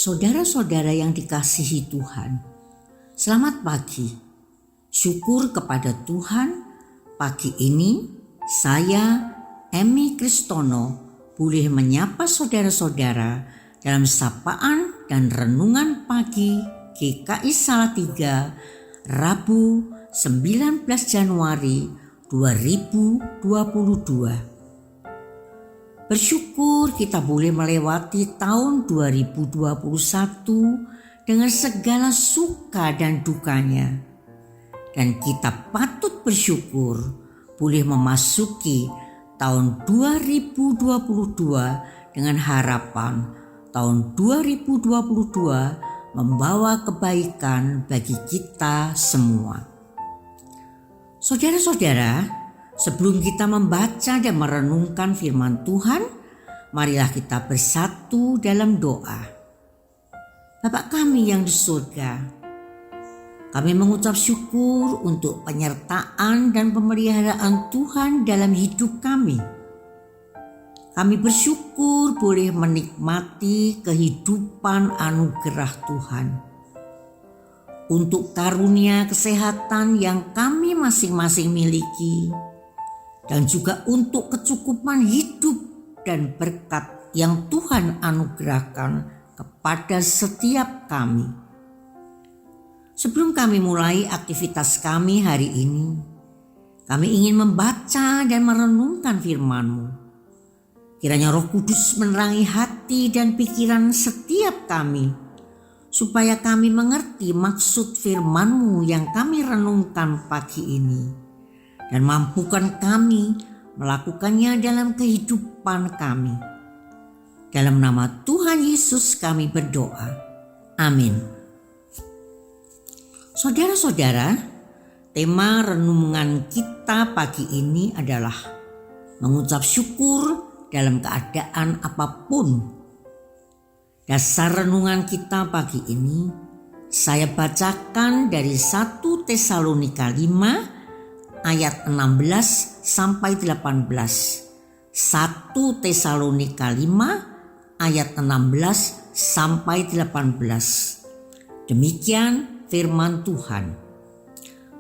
Saudara-saudara yang dikasihi Tuhan, selamat pagi. Syukur kepada Tuhan, pagi ini saya, Emi Kristono, boleh menyapa saudara-saudara dalam sapaan dan renungan pagi GKI Salatiga, Rabu 19 Januari 2022. Bersyukur kita boleh melewati tahun 2021 dengan segala suka dan dukanya. Dan kita patut bersyukur boleh memasuki tahun 2022 dengan harapan tahun 2022 membawa kebaikan bagi kita semua. Saudara-saudara, sebelum kita membaca dan merenungkan firman Tuhan, marilah kita bersatu dalam doa. Bapa kami yang di surga, kami mengucap syukur untuk penyertaan dan pemeliharaan Tuhan dalam hidup kami. Kami bersyukur boleh menikmati kehidupan anugerah Tuhan. Untuk karunia kesehatan yang kami masing-masing miliki, dan juga untuk kecukupan hidup dan berkat yang Tuhan anugerahkan kepada setiap kami. Sebelum kami mulai aktivitas kami hari ini, kami ingin membaca dan merenungkan firman-Mu. Kiranya Roh Kudus menerangi hati dan pikiran setiap kami, supaya kami mengerti maksud firman-Mu yang kami renungkan pagi ini. Dan mampukan kami melakukannya dalam kehidupan kami. Dalam nama Tuhan Yesus kami berdoa. Amin. Saudara-saudara, tema renungan kita pagi ini adalah mengucap syukur dalam keadaan apapun. Dasar renungan kita pagi ini saya bacakan dari 1 Tesalonika 5 ayat 16 sampai 18. 1 Tesalonika 5 ayat 16 sampai 18. Demikian firman Tuhan.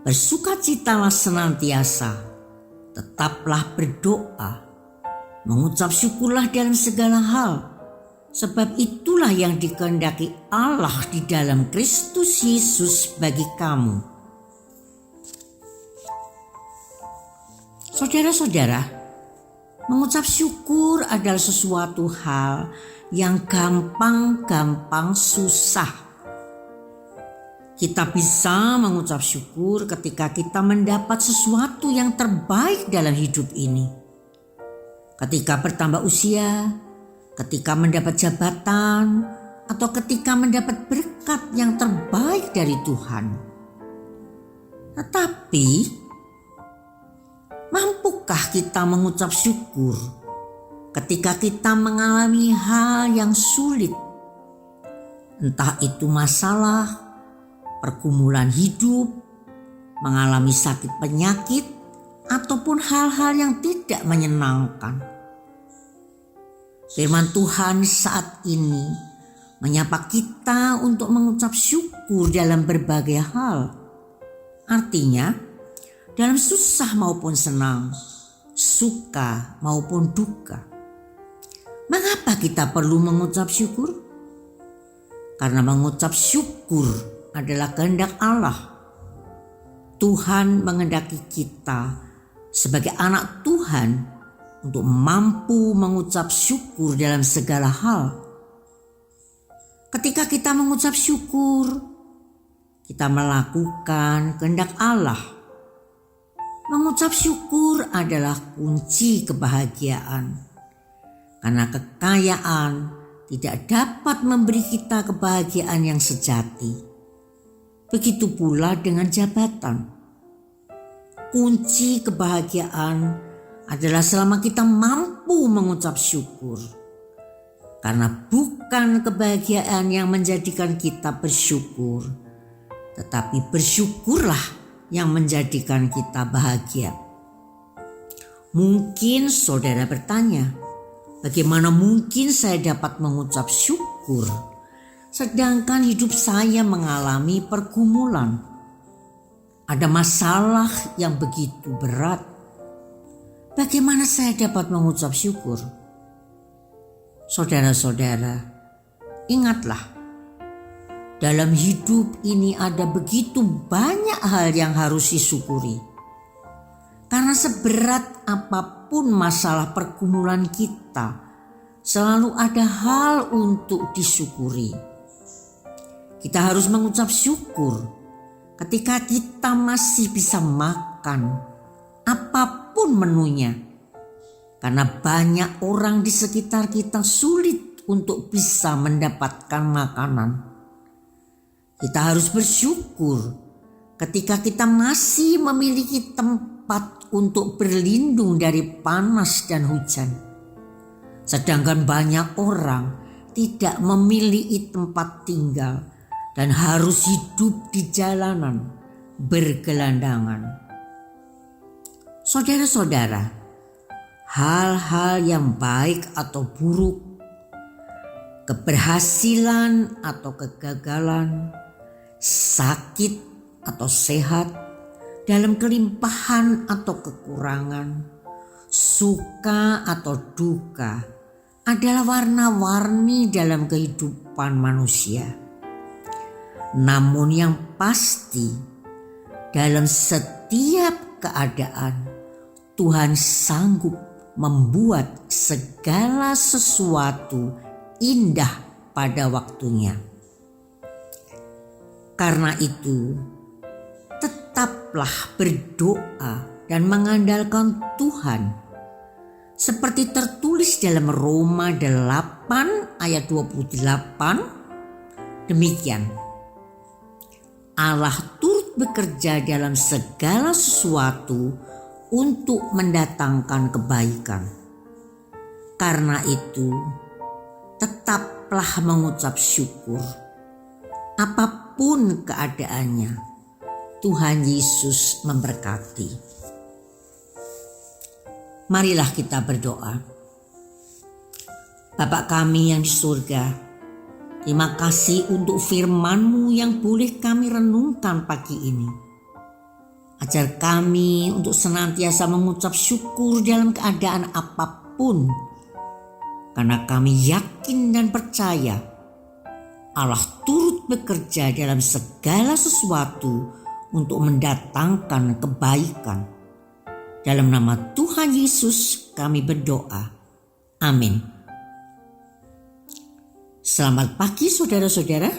Bersukacitalah senantiasa, tetaplah berdoa, mengucap syukurlah dalam segala hal, sebab itulah yang dikehendaki Allah di dalam Kristus Yesus bagi kamu. Saudara-saudara, mengucap syukur adalah sesuatu hal yang gampang-gampang susah. Kita bisa mengucap syukur ketika kita mendapat sesuatu yang terbaik dalam hidup ini. Ketika bertambah usia, ketika mendapat jabatan, atau ketika mendapat berkat yang terbaik dari Tuhan. Tetapi, mampukah kita mengucap syukur ketika kita mengalami hal yang sulit? Entah itu masalah, pergumulan hidup, mengalami sakit penyakit, ataupun hal-hal yang tidak menyenangkan. Firman Tuhan saat ini menyapa kita untuk mengucap syukur dalam berbagai hal. Artinya, dalam susah maupun senang, suka maupun duka. Mengapa kita perlu mengucap syukur? Karena mengucap syukur adalah kehendak Allah. Tuhan menghendaki kita sebagai anak Tuhan untuk mampu mengucap syukur dalam segala hal. Ketika kita mengucap syukur, kita melakukan kehendak Allah. Mengucap syukur adalah kunci kebahagiaan. Karena kekayaan tidak dapat memberi kita kebahagiaan yang sejati. Begitu pula dengan jabatan. Kunci kebahagiaan adalah selama kita mampu mengucap syukur. Karena bukan kebahagiaan yang menjadikan kita bersyukur, tetapi bersyukurlah yang menjadikan kita bahagia. Mungkin saudara bertanya, bagaimana mungkin saya dapat mengucap syukur sedangkan hidup saya mengalami pergumulan. Ada masalah yang begitu berat. Bagaimana saya dapat mengucap syukur? Saudara-saudara, ingatlah, dalam hidup ini ada begitu banyak hal yang harus disyukuri. Karena seberat apapun masalah pergumulan kita, selalu ada hal untuk disyukuri. Kita harus mengucap syukur ketika kita masih bisa makan apapun menunya. Karena banyak orang di sekitar kita sulit untuk bisa mendapatkan makanan. Kita harus bersyukur ketika kita masih memiliki tempat untuk berlindung dari panas dan hujan. Sedangkan banyak orang tidak memiliki tempat tinggal dan harus hidup di jalanan bergelandangan. Saudara-saudara, hal-hal yang baik atau buruk, keberhasilan atau kegagalan, sakit atau sehat, dalam kelimpahan atau kekurangan, suka atau duka, adalah warna-warni dalam kehidupan manusia. Namun yang pasti, dalam setiap keadaan, Tuhan sanggup membuat segala sesuatu indah pada waktunya. Karena itu, tetaplah berdoa dan mengandalkan Tuhan. Seperti tertulis dalam Roma 8 ayat 28, demikian. Allah turut bekerja dalam segala sesuatu untuk mendatangkan kebaikan. Karena itu, tetaplah mengucap syukur. Apapun keadaannya, Tuhan Yesus memberkati. Marilah kita berdoa. Bapa kami yang di surga, terima kasih untuk firman-Mu yang boleh kami renungkan pagi ini. Ajar kami untuk senantiasa mengucap syukur dalam keadaan apapun. Karena kami yakin dan percaya Allah turut bekerja dalam segala sesuatu untuk mendatangkan kebaikan. Dalam nama Tuhan Yesus kami berdoa. Amin. Selamat pagi saudara-saudara.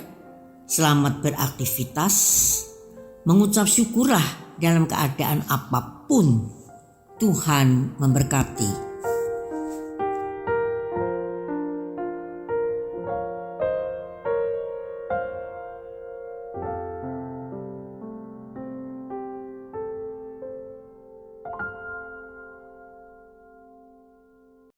Selamat beraktivitas. Mengucap syukurlah dalam keadaan apapun. Tuhan memberkati.